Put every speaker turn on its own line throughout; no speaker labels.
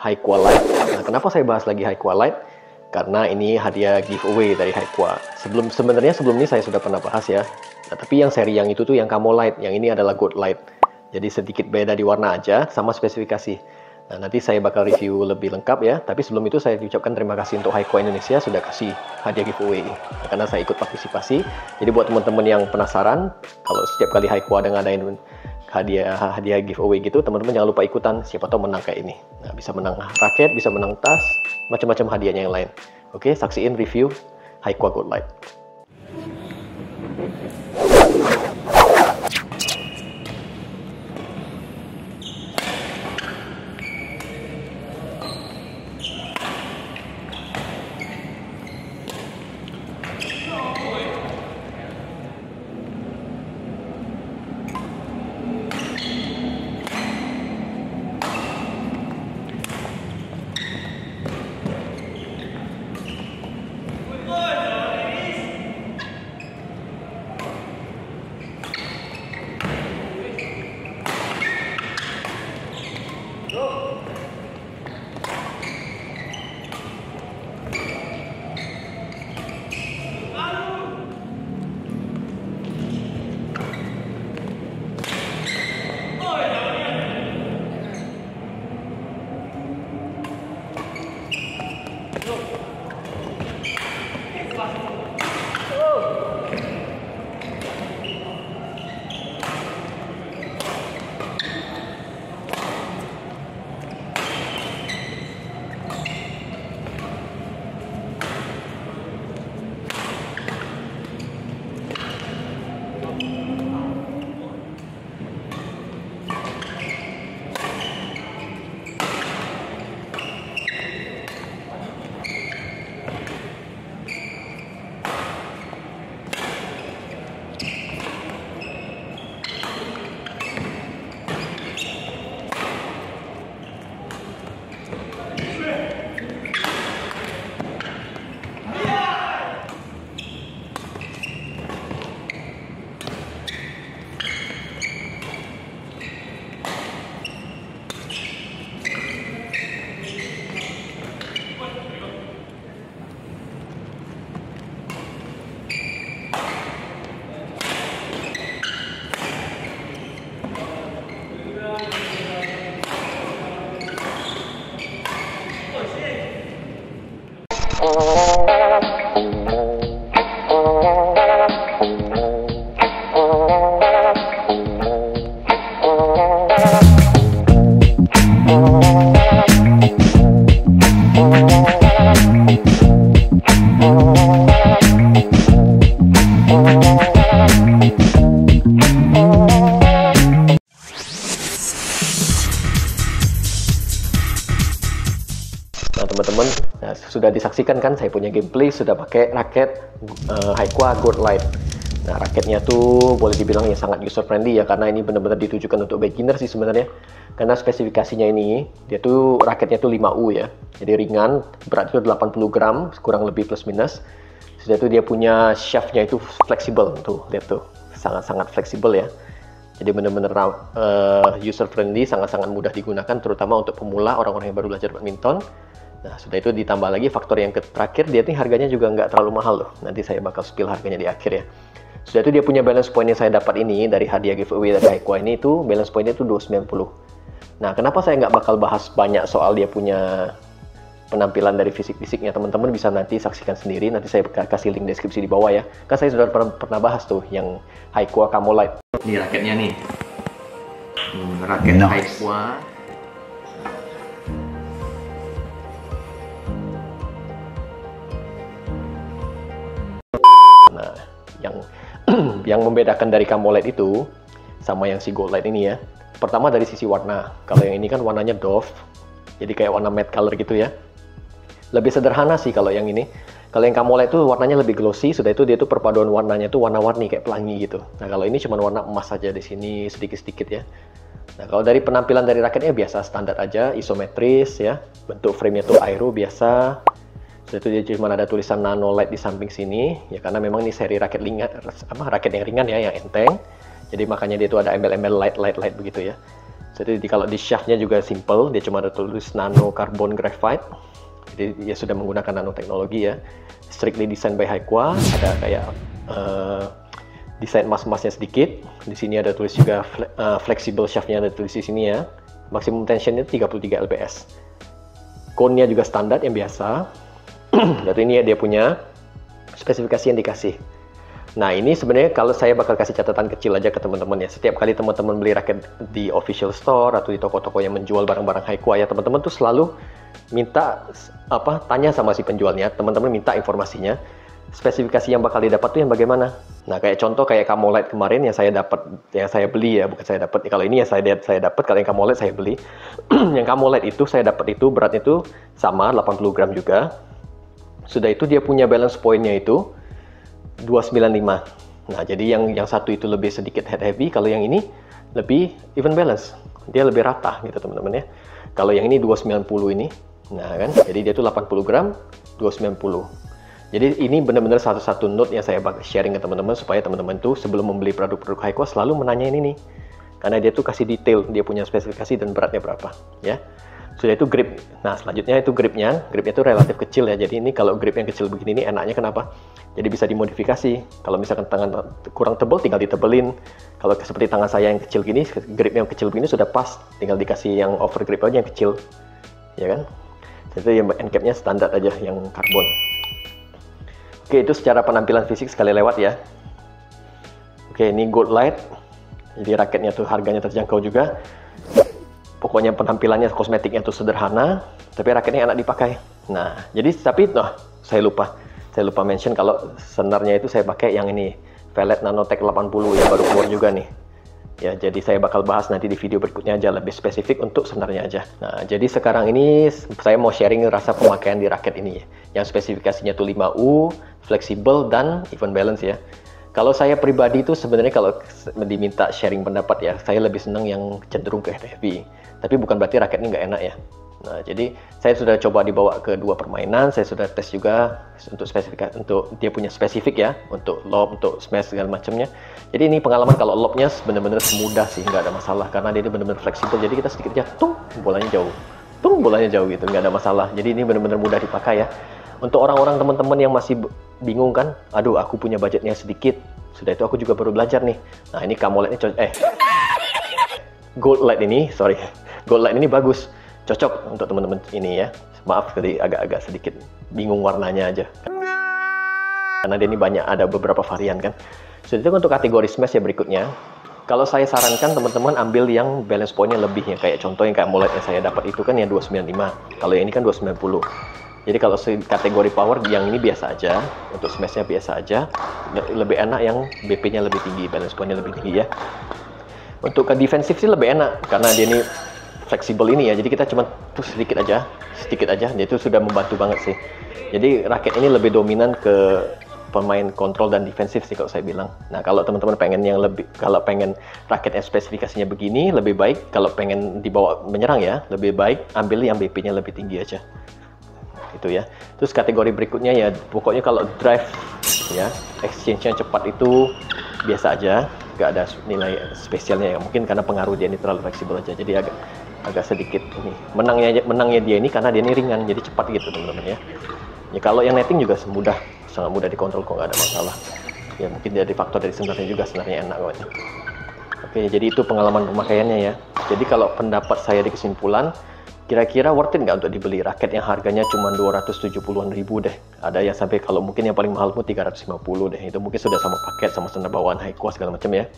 Haiqua Lite. Nah, kenapa saya bahas lagi Haiqua Lite? Karena ini hadiah giveaway dari Haiqua. Sebenarnya sebelum ini saya sudah pernah bahas ya. Nah, tapi yang seri yang itu tuh yang Camo Lite, yang ini adalah Gold Lite. Jadi sedikit beda di warna aja, sama spesifikasi. Nah, nanti saya bakal review lebih lengkap ya. Tapi sebelum itu saya ucapkan terima kasih untuk Haiqua Indonesia sudah kasih hadiah giveaway. Nah, karena saya ikut partisipasi. Jadi buat teman-teman yang penasaran, kalau setiap kali Haiqua ada ngadain hadiah giveaway gitu, teman-teman jangan lupa ikutan. Siapa tahu menang kayak ini. Nah, bisa menang raket, bisa menang tas, macam-macam hadiahnya yang lain. Oke, saksiin review Haiqua Gold Lite. Nah teman-teman, sudah disaksikan kan saya punya gameplay sudah pakai raket Haiqua Gold Lite. Nah raketnya tuh boleh dibilang ya sangat user friendly ya, karena ini benar-benar ditujukan untuk beginner sih sebenarnya. Karena spesifikasinya ini, dia tuh raketnya tuh 5U ya, jadi ringan, beratnya 80 gram, kurang lebih plus minus. Sudah itu dia punya shaftnya itu fleksibel tuh, lihat tuh, sangat-sangat fleksibel ya. Jadi benar-benar user friendly, sangat-sangat mudah digunakan, terutama untuk pemula, orang-orang yang baru belajar badminton. Nah, sudah itu ditambah lagi faktor yang terakhir, dia nih harganya juga nggak terlalu mahal loh. Nanti saya bakal spill harganya di akhir ya. Sudah itu dia punya balance point yang saya dapat ini dari hadiah giveaway dari Haiqua ini tuh, balance pointnya tuh 290. Nah, kenapa saya nggak bakal bahas banyak soal dia punya penampilan dari fisik-fisiknya, teman-teman bisa nanti saksikan sendiri. Nanti saya kasih link deskripsi di bawah ya. Kan saya sudah pernah bahas tuh yang Haiqua Camo Lite. Ini raketnya nih. Raket Haiqua. Nah, yang membedakan dari Camo Lite itu sama yang si Gold Lite ini ya. Pertama dari sisi warna. Kalau yang ini kan warnanya doff, jadi kayak warna matte color gitu ya. Lebih sederhana sih kalau yang ini. Kalau yang Camo Lite itu warnanya lebih glossy, sudah itu dia tuh perpaduan warnanya tuh warna-warni kayak pelangi gitu. Nah kalau ini cuma warna emas saja di sini sedikit-sedikit ya. Nah kalau dari penampilan dari raketnya biasa standar aja, isometris ya. Bentuk frame-nya tuh aero biasa. Sudah itu dia cuma ada tulisan Nano Lite di samping sini ya, karena memang ini seri raket ringan, raket yang ringan ya, yang enteng. Jadi makanya dia tuh ada embel-embel light begitu ya. Jadi kalau di shaftnya juga simple, dia cuma ada tulis nano carbon graphite. Jadi dia sudah menggunakan nanoteknologi ya. Strictly designed by Haikwa. Ada kayak desain mas-masnya sedikit. Di sini ada tulis juga flexible shaftnya, ada tulis di sini ya. Maksimum tensionnya 33 lbs. Cone-nya juga standar yang biasa. Dan ini ya dia punya spesifikasi yang dikasih. Nah ini sebenarnya kalau saya bakal kasih catatan kecil aja ke teman-teman ya. Setiap kali teman-teman beli raket di official store atau di toko-toko yang menjual barang-barang Haikwa ya, teman-teman tuh selalu minta tanya sama si penjualnya, teman-teman minta informasinya, spesifikasi yang bakal didapat tuh yang bagaimana. Nah kayak contoh kayak Camolite kemarin yang saya dapat, yang saya beli ya, bukan saya dapat. Kalau ini ya saya dapat, kalau yang Camolite saya beli. Yang Camolite itu saya dapat itu beratnya itu sama 80 gram juga. Sudah itu dia punya balance point-nya itu 295. Nah, jadi yang satu itu lebih sedikit head heavy, kalau yang ini lebih even balance. Dia lebih rata gitu, teman-teman ya. Kalau yang ini 290 ini. Nah, kan? Jadi dia tuh 80 gram, 290. Jadi ini benar-benar satu-satu note yang saya sharing ke teman-teman supaya teman-teman tuh sebelum membeli produk-produk Haikwa selalu menanya ini nih. Karena dia tuh kasih detail, dia punya spesifikasi dan beratnya berapa, ya. Sudah itu grip. Nah, selanjutnya itu gripnya. Gripnya itu relatif kecil ya. Jadi ini kalau grip yang kecil begini ini enaknya kenapa? Jadi bisa dimodifikasi. Kalau misalkan tangan kurang tebal tinggal ditebelin. Kalau seperti tangan saya yang kecil gini, grip yang kecil begini sudah pas. Tinggal dikasih yang over grip aja yang kecil. Ya kan? Jadi yang end cap-nya standar aja yang karbon. Oke, itu secara penampilan fisik sekali lewat ya. Oke, ini Gold Light. Jadi raketnya tuh harganya terjangkau juga. Pokoknya penampilannya, kosmetiknya tuh sederhana, tapi raketnya enak dipakai. Nah, jadi tapi saya lupa mention kalau senarnya itu saya pakai yang ini, Velet Nanotech 80 yang baru keluar juga nih. Ya, jadi saya bakal bahas nanti di video berikutnya aja lebih spesifik untuk senarnya aja. Nah, jadi sekarang ini saya mau sharing rasa pemakaian di raket ini ya. Yang spesifikasinya tuh 5U, fleksibel dan even balance ya. Kalau saya pribadi itu sebenarnya kalau diminta sharing pendapat ya, saya lebih senang yang cenderung ke heavy. Tapi bukan berarti raket ini nggak enak ya. Nah, jadi saya sudah coba dibawa ke dua permainan, saya sudah tes juga untuk spesifikasi, untuk dia punya spesifik ya, untuk lob, untuk smash segala macamnya. Jadi ini pengalaman kalau lobnya benar-benar semudah sih, nggak ada masalah karena dia benar-benar fleksibel. Jadi kita sedikit aja, bolanya jauh gitu, nggak ada masalah. Jadi ini benar-benar mudah dipakai ya. Untuk orang-orang teman-teman yang masih bingung kan, aduh aku punya budgetnya sedikit, sudah itu aku juga baru belajar nih. Nah ini Camolite Gold Light ini bagus, cocok untuk teman-teman ini ya. Maaf tadi agak-agak sedikit bingung warnanya aja. Karena dia ini ada beberapa varian kan. Jadi itu untuk kategori smash ya berikutnya. Kalau saya sarankan teman-teman ambil yang balance point-nya lebih ya. Kayak contoh yang Camolite yang saya dapat itu kan yang 295. Kalau yang ini kan 290. Jadi kalau kategori power yang ini biasa aja. Untuk smash-nya biasa aja. Lebih enak yang BP-nya lebih tinggi, balance point-nya lebih tinggi ya. Untuk ke defensif sih lebih enak karena dia ini fleksibel ini ya. Jadi kita cuma tuh sedikit aja. Dia itu sudah membantu banget sih. Jadi raket ini lebih dominan ke pemain kontrol dan defensif sih kalau saya bilang. Nah, kalau teman-teman pengen pengen raket yang spesifikasinya begini, lebih baik kalau pengen dibawa menyerang ya, lebih baik ambil yang BP-nya lebih tinggi aja. Gitu ya. Terus kategori berikutnya ya, pokoknya kalau drive ya, exchange-nya cepat itu biasa aja, nggak ada nilai spesialnya ya. Mungkin karena pengaruh dia ini terlalu fleksibel aja. Jadi agak sedikit ini. Menangnya dia ini karena dia ini ringan, jadi cepat gitu teman-teman ya. Ya kalau yang netting juga sangat mudah dikontrol kok, nggak ada masalah. Ya mungkin dari faktor dari senarnya juga sebenarnya enak kok. Oke, jadi itu pengalaman pemakaiannya ya. Jadi kalau pendapat saya di kesimpulan, kira-kira worth it nggak untuk dibeli raket yang harganya cuma 270-an ribu deh. Ada yang sampai kalau mungkin yang paling mahal pun 350 deh. Itu mungkin sudah sama paket, sama senar bawaan Haikwa segala macam ya.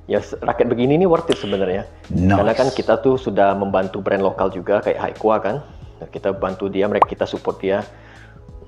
Ya raket begini nih worth it sebenarnya. Nice. Karena kan kita tuh sudah membantu brand lokal juga kayak Haikwa kan. Kita bantu dia, kita support dia.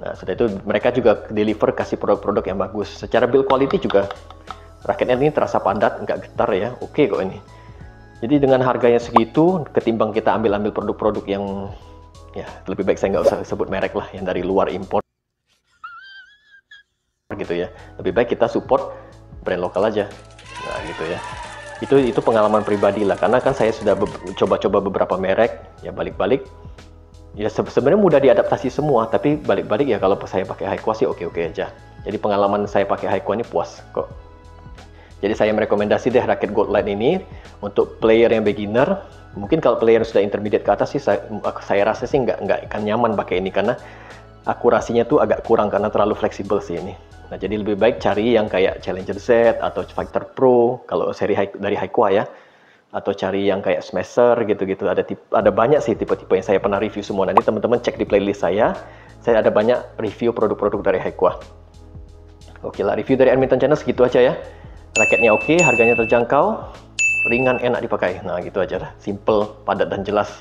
Nah, setelah itu mereka juga deliver kasih produk-produk yang bagus. Secara build quality juga raketnya ini terasa padat, nggak getar ya. Oke kok ini. Jadi dengan harganya segitu, ketimbang kita ambil produk-produk yang ya lebih baik saya nggak usah sebut merek lah, yang dari luar impor gitu ya. Lebih baik kita support brand lokal aja. Nah gitu ya. Itu pengalaman pribadi lah, karena kan saya sudah coba-coba beberapa merek, ya balik-balik. Ya sebenarnya mudah diadaptasi semua, tapi balik-balik ya kalau saya pakai Haikwa sih oke-oke aja. Jadi pengalaman saya pakai Haikwa ini puas kok. Jadi saya merekomendasi deh raket Gold Light ini untuk player yang beginner. Mungkin kalau player yang sudah intermediate ke atas sih saya rasa sih nggak akan nyaman pakai ini karena akurasinya tuh agak kurang karena terlalu fleksibel sih ini. Nah, jadi lebih baik cari yang kayak Challenger Z atau Fighter Pro kalau seri dari Haiqua ya. Atau cari yang kayak Smasher gitu-gitu. Ada banyak sih tipe-tipe yang saya pernah review semua. Nanti teman-teman cek di playlist saya ada banyak review produk-produk dari Haiqua. Oke lah, review dari Adminton Channel segitu aja ya. Raketnya oke, harganya terjangkau, ringan, enak dipakai. Nah, gitu aja lah. Simple, padat, dan jelas.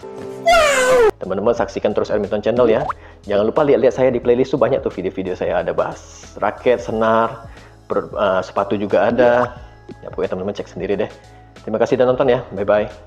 Teman-teman saksikan terus Adminton Channel ya. Jangan lupa lihat-lihat saya di playlist tuh banyak tuh video-video saya ada bahas raket, senar, sepatu juga ada. Ya pokoknya teman-teman cek sendiri deh. Terima kasih sudah nonton ya. Bye-bye.